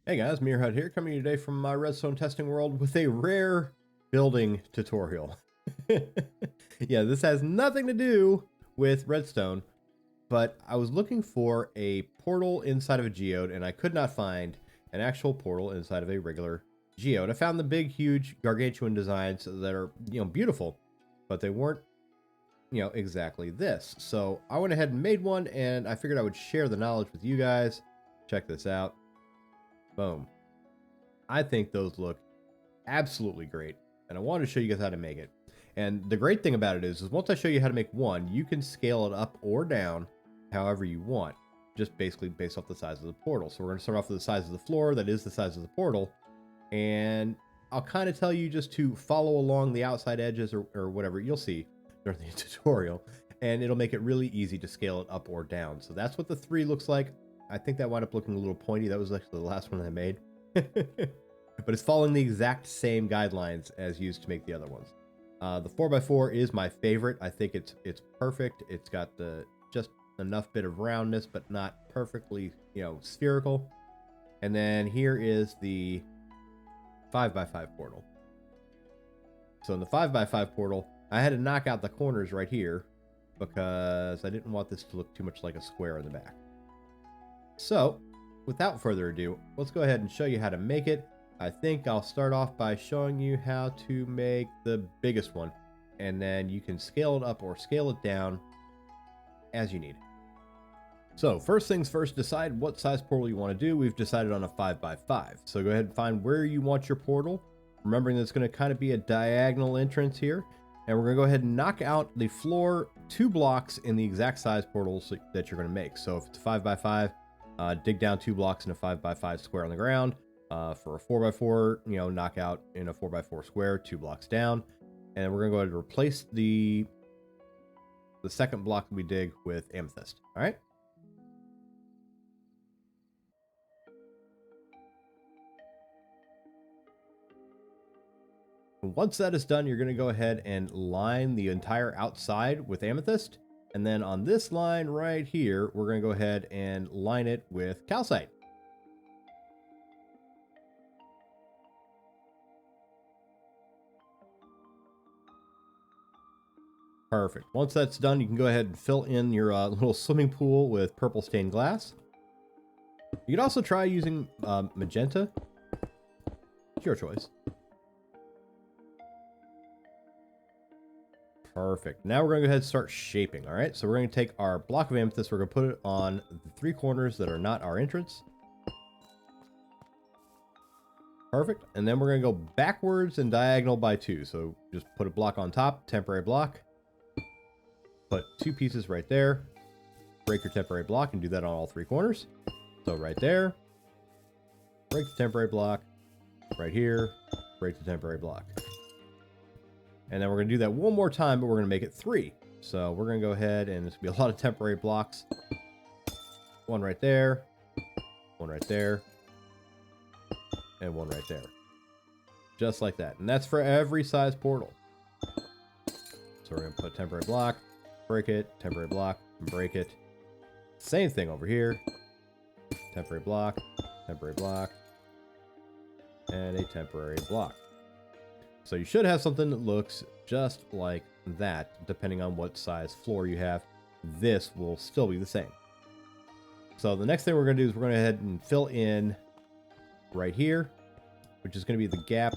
Hey guys, MeerHut here, coming to you today from my redstone testing world with a rare building tutorial. Yeah, this has nothing to do with redstone, but I was looking for a portal inside of a geode and I could not find an actual portal inside of a regular geode. I found the big, huge, gargantuan designs that are, beautiful, but they weren't, exactly this. So I went ahead and made one, and I figured I would share the knowledge with you guys. Check this out. Boom. I think those look absolutely great, and I wanted to show you guys how to make it. And the great thing about it is once I show you how to make one, you can scale it up or down however you want, just basically based off the size of the portal. So we're going to start off with the size of the floor, that is the size of the portal, and I'll kind of tell you just to follow along the outside edges or whatever. You'll see during the tutorial, and it'll make it really easy to scale it up or down. So that's what the 3 looks like. I think that wound up looking a little pointy. That was actually the last one I made. But it's following the exact same guidelines as used to make the other ones. The 4x4 is my favorite. I think it's perfect. It's got the just enough bit of roundness, but not perfectly, spherical. And then here is the 5x5 portal. So in the 5x5 portal, I had to knock out the corners right here because I didn't want this to look too much like a square in the back. So, without further ado, let's go ahead and show you how to make it. I think I'll start off by showing you how to make the biggest one, and then you can scale it up or scale it down as you need. So, first things first, decide what size portal you want to do. We've decided on a 5x5. So go ahead and find where you want your portal, remembering that it's going to kind of be a diagonal entrance here. And we're going to go ahead and knock out the floor 2 blocks in the exact size portals that you're going to make. So if it's a 5x5, dig down 2 blocks in a 5x5 square on the ground. For a 4x4, knock out in a 4x4 square 2 blocks down. And we're going to go ahead and replace the second block we dig with amethyst. All right. Once that is done, you're going to go ahead and line the entire outside with amethyst. And then on this line right here, we're going to go ahead and line it with calcite. Perfect. Once that's done, you can go ahead and fill in your little swimming pool with purple stained glass. You could also try using magenta. It's your choice. Perfect. Now we're going to go ahead and start shaping. All right. So we're going to take our block of amethyst. We're going to put it on the 3 corners that are not our entrance. Perfect. And then we're going to go backwards and diagonal by 2. So just put a block on top, temporary block. Put 2 pieces right there. Break your temporary block and do that on all 3 corners. So right there. Break the temporary block. Right here. Break the temporary block. And then we're going to do that one more time, but we're going to make it 3. So we're going to go ahead, and there's going to be a lot of temporary blocks. 1 right there. 1 right there. And 1 right there. Just like that. And that's for every size portal. So we're going to put temporary block, break it, temporary block, and break it. Same thing over here. Temporary block, and a temporary block. So you should have something that looks just like that, depending on what size floor you have. This will still be the same. So the next thing we're going to do is we're going to go ahead and fill in right here, which is going to be the gap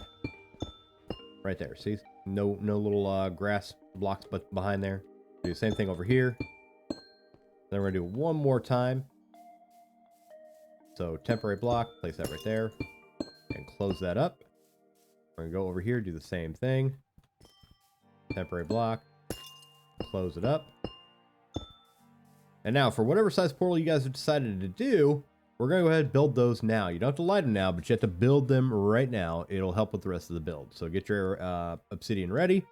right there. See, no little grass blocks but behind there. Do the same thing over here. Then we're going to do it one more time. So temporary block, place that right there, and close that up. We're going to go over here, do the same thing. Temporary block. Close it up. And now, for whatever size portal you guys have decided to do, we're going to go ahead and build those now. You don't have to light them now, but you have to build them right now. It'll help with the rest of the build. So get your obsidian ready.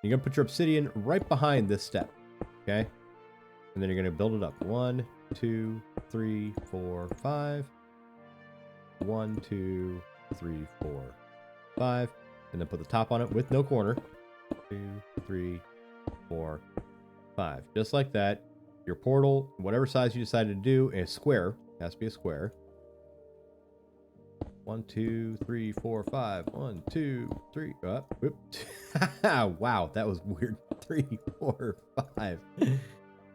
You're going to put your obsidian right behind this step. Okay? And then you're going to build it up. 1, 2, 3, 4, 5. 1, 2, 3, 4, 5, and then put the top on it with no corner. 2, 3, 4, 5. Just like that. Your portal, whatever size you decided to do, a square, has to be a square. 1, 2, 3, 4, 5. 1, 2, 3. Whoop. Wow, that was weird. 3, 4, 5.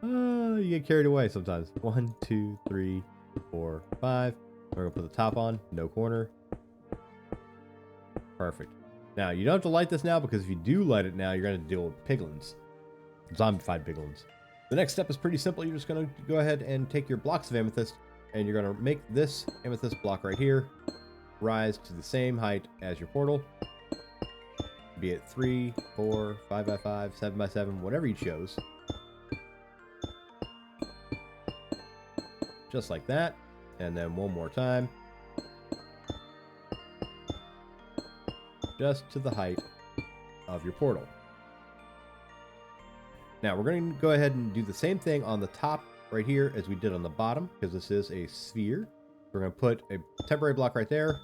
You get carried away sometimes. 1, 2, 3, 4, 5. We're gonna put the top on. No corner. Perfect. Now you don't have to light this now, because if you do light it now, you're gonna deal with piglins, zombified piglins. The next step is pretty simple. You're just gonna go ahead and take your blocks of amethyst, and you're gonna make this amethyst block right here rise to the same height as your portal, be it 3, 4, 5 by 5, 7 by 7, whatever you chose. Just like that. And then one more time, just to the height of your portal. Now we're going to go ahead and do the same thing on the top right here as we did on the bottom, because this is a sphere. We're going to put a temporary block right there,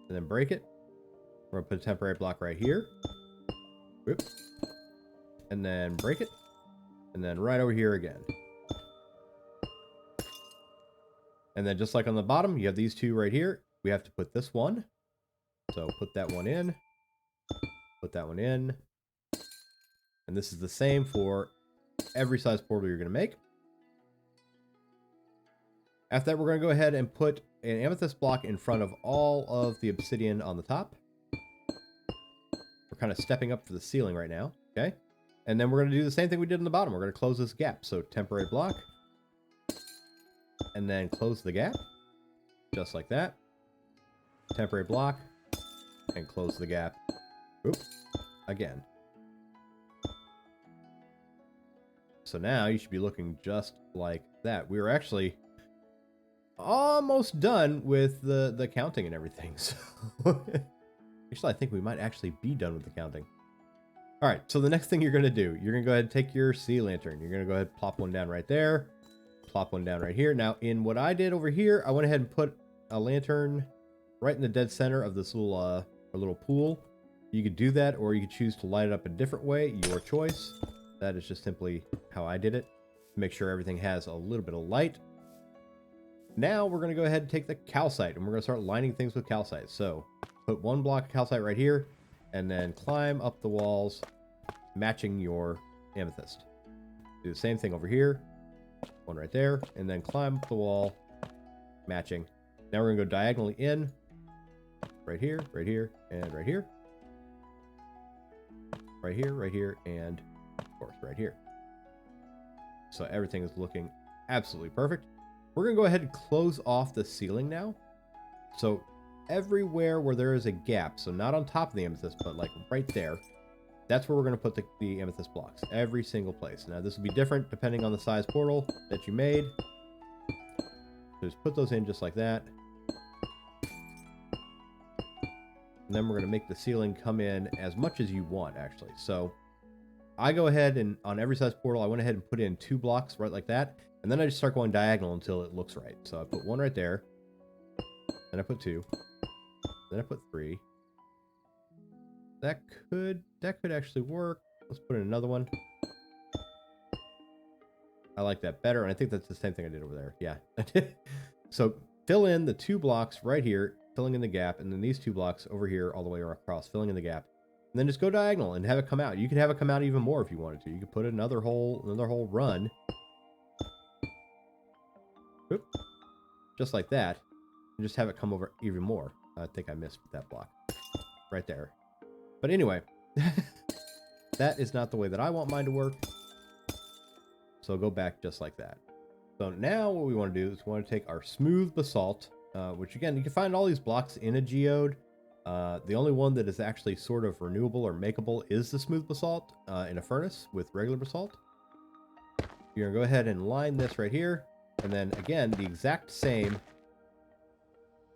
and then break it. We're going to put a temporary block right here. Whoop. And then break it. And then right over here again. And then just like on the bottom, you have these two right here. We have to put this one. So put that one in. Put that one in. And this is the same for every size portal you're going to make. After that, we're going to go ahead and put an amethyst block in front of all of the obsidian on the top. We're kind of stepping up for the ceiling right now. Okay. And then we're going to do the same thing we did on the bottom. We're going to close this gap. So temporary block. And then close the gap. Just like that. Temporary block. And close the gap. Oop. Again. So now you should be looking just like that. We were actually almost done with the counting and everything. So actually, I think we might actually be done with the counting. All right, so the next thing you're going to do, you're going to go ahead and take your sea lantern. You're going to go ahead and plop one down right there. Plop one down right here. Now, in what I did over here, I went ahead and put a lantern right in the dead center of this little pool. You could do that, or you could choose to light it up a different way. Your choice. That is just simply how I did it. Make sure everything has a little bit of light. Now we're going to go ahead and take the calcite, and we're going to start lining things with calcite. So put one block of calcite right here, and then climb up the walls, matching your amethyst. Do the same thing over here. One right there, and then climb up the wall, matching. Now we're going to go diagonally in. Right here, right here, and right here. Right here, right here, and of course right here. So everything is looking absolutely perfect. We're going to go ahead and close off the ceiling now. So everywhere where there is a gap, so not on top of the amethyst, but like right there, that's where we're going to put the amethyst blocks. Every single place. Now this will be different depending on the size portal that you made. So just put those in just like that. And then we're going to make the ceiling come in as much as you want, actually. So I go ahead and on every size portal, I went ahead and put in 2 blocks right like that. And then I just start going diagonal until it looks right. So I put 1 right there. Then I put 2. Then I put 3. That could actually work. Let's put in another one. I like that better. And I think that's the same thing I did over there. Yeah. So fill in the 2 blocks right here, filling in the gap. And then these 2 blocks over here all the way across, filling in the gap. And then just go diagonal and have it come out. You could have it come out even more if you wanted to. You could put another whole run. Oop. Just like that. And just have it come over even more. I think I missed that block. Right there. But anyway. That is not the way that I want mine to work. So go back just like that. So now what we want to do is we want to take our smooth basalt. Which again, you can find all these blocks in a geode. The only one that is actually sort of renewable or makeable is the smooth basalt in a furnace with regular basalt. You're going to go ahead and line this right here. And then again, the exact same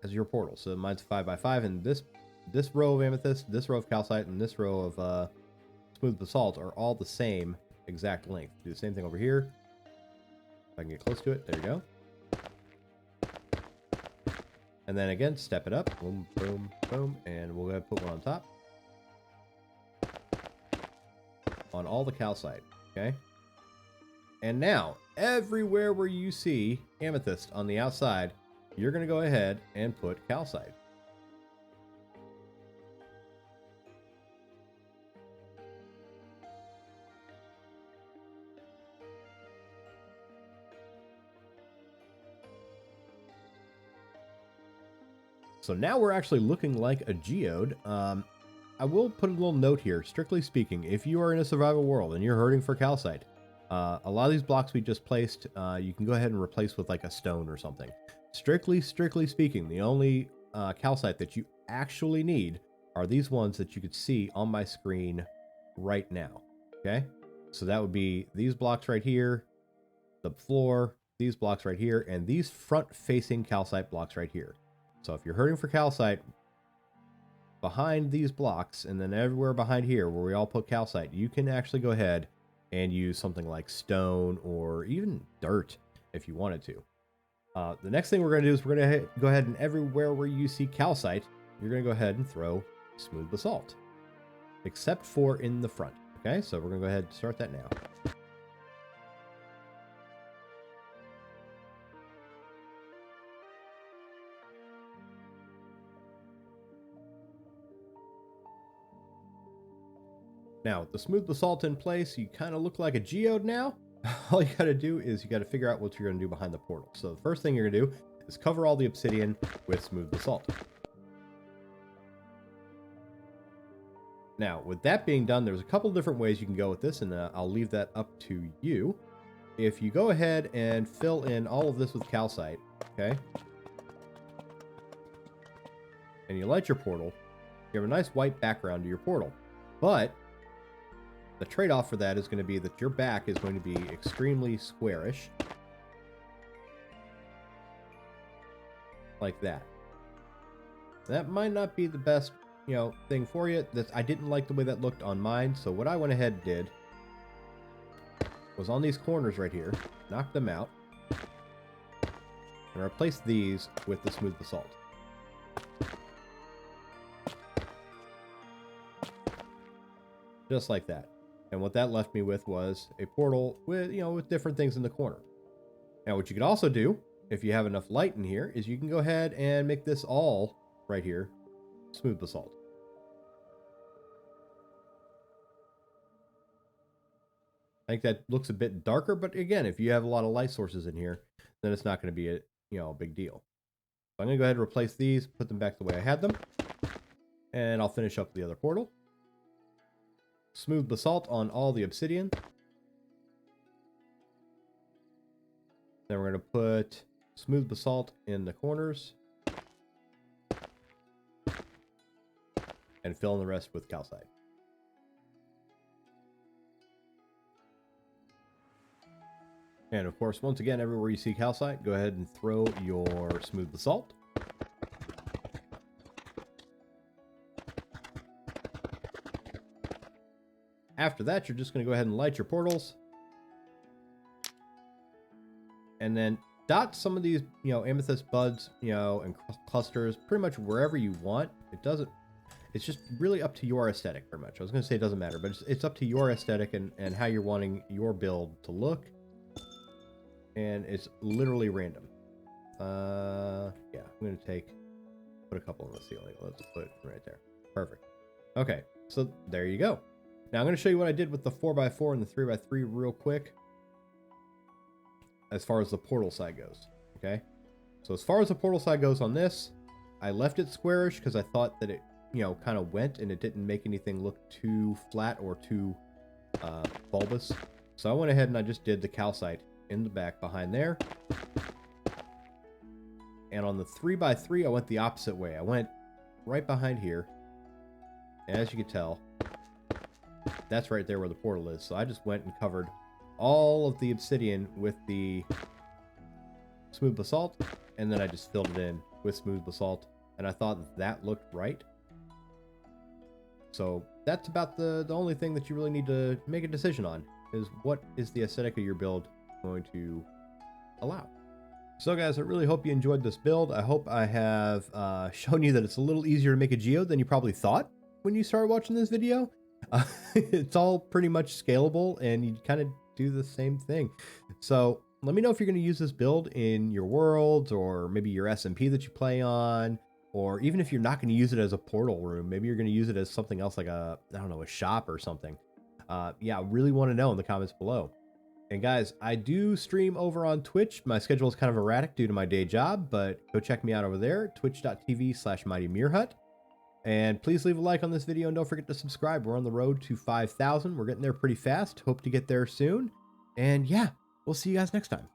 as your portal. So mine's 5 by 5, and this row of amethyst, this row of calcite, and this row of smooth basalt are all the same exact length. Do the same thing over here. If I can get close to it, there you go. And then again, step it up. Boom, boom, boom. And we'll go ahead and put one on top. On all the calcite. Okay. And now, everywhere where you see amethyst on the outside, you're going to go ahead and put calcite. So now we're actually looking like a geode. I will put a little note here. Strictly speaking, if you are in a survival world and you're hurting for calcite, a lot of these blocks we just placed, you can go ahead and replace with like a stone or something. Strictly speaking, the only calcite that you actually need are these ones that you could see on my screen right now. Okay, so that would be these blocks right here, the floor, these blocks right here, and these front-facing calcite blocks right here. So if you're hurting for calcite, behind these blocks, and then everywhere behind here where we all put calcite, you can actually go ahead and use something like stone or even dirt if you wanted to. The next thing we're going to do is we're going to go ahead and everywhere where you see calcite, you're going to go ahead and throw smooth basalt, except for in the front. Okay, so we're going to go ahead and start that now. Now, with the smooth basalt in place, you kind of look like a geode now. All you got to do is you got to figure out what you're going to do behind the portal. So the first thing you're going to do is cover all the obsidian with smooth basalt. Now, with that being done, there's a couple different ways you can go with this, and I'll leave that up to you. If you go ahead and fill in all of this with calcite, okay, and you light your portal, you have a nice white background to your portal. But the trade-off for that is going to be that your back is going to be extremely squarish. Like that. That might not be the best, thing for you. I didn't like the way that looked on mine, so what I went ahead and did was on these corners right here, knock them out, and replace these with the smooth basalt. Just like that. And what that left me with was a portal with, with different things in the corner. Now, what you could also do, if you have enough light in here, is you can go ahead and make this all right here smooth basalt. I think that looks a bit darker, but again, if you have a lot of light sources in here, then it's not going to be a big deal. So I'm going to go ahead and replace these, put them back the way I had them, and I'll finish up the other portal. Smooth basalt on all the obsidian. Then we're going to put smooth basalt in the corners. And fill in the rest with calcite. And of course, once again, everywhere you see calcite, go ahead and throw your smooth basalt. After that, you're just going to go ahead and light your portals. And then dot some of these, amethyst buds, and clusters pretty much wherever you want. It's just really up to your aesthetic, pretty much. I was going to say it doesn't matter, but it's up to your aesthetic and how you're wanting your build to look. And it's literally random. Yeah, I'm going to put a couple on the ceiling. Let's put it right there. Perfect. Okay, so there you go. Now I'm going to show you what I did with the 4x4 and the 3x3 real quick. As far as the portal side goes. Okay. So as far as the portal side goes on this, I left it squarish because I thought that it, kind of went and it didn't make anything look too flat or too bulbous. So I went ahead and I just did the calcite in the back behind there. And on the 3x3, I went the opposite way. I went right behind here. And as you can tell, that's right there where the portal is. So I just went and covered all of the obsidian with the smooth basalt, and then I just filled it in with smooth basalt, and I thought that looked right. So that's about the only thing that you really need to make a decision on, is what is the aesthetic of your build going to allow. So guys, I really hope you enjoyed this build. I hope I have shown you that it's a little easier to make a geode than you probably thought when you started watching this video. It's all pretty much scalable, and you kind of do the same thing. So let me know if you're going to use this build in your worlds, or maybe your SMP that you play on, or even if you're not going to use it as a portal room, maybe you're going to use it as something else, like a shop or something. Yeah, I really want to know in the comments below. And guys, I do stream over on Twitch. My schedule is kind of erratic due to my day job, but go check me out over there, twitch.tv/mightymeerhut. And please leave a like on this video and don't forget to subscribe. We're on the road to 5,000. We're getting there pretty fast. Hope to get there soon. And yeah, we'll see you guys next time.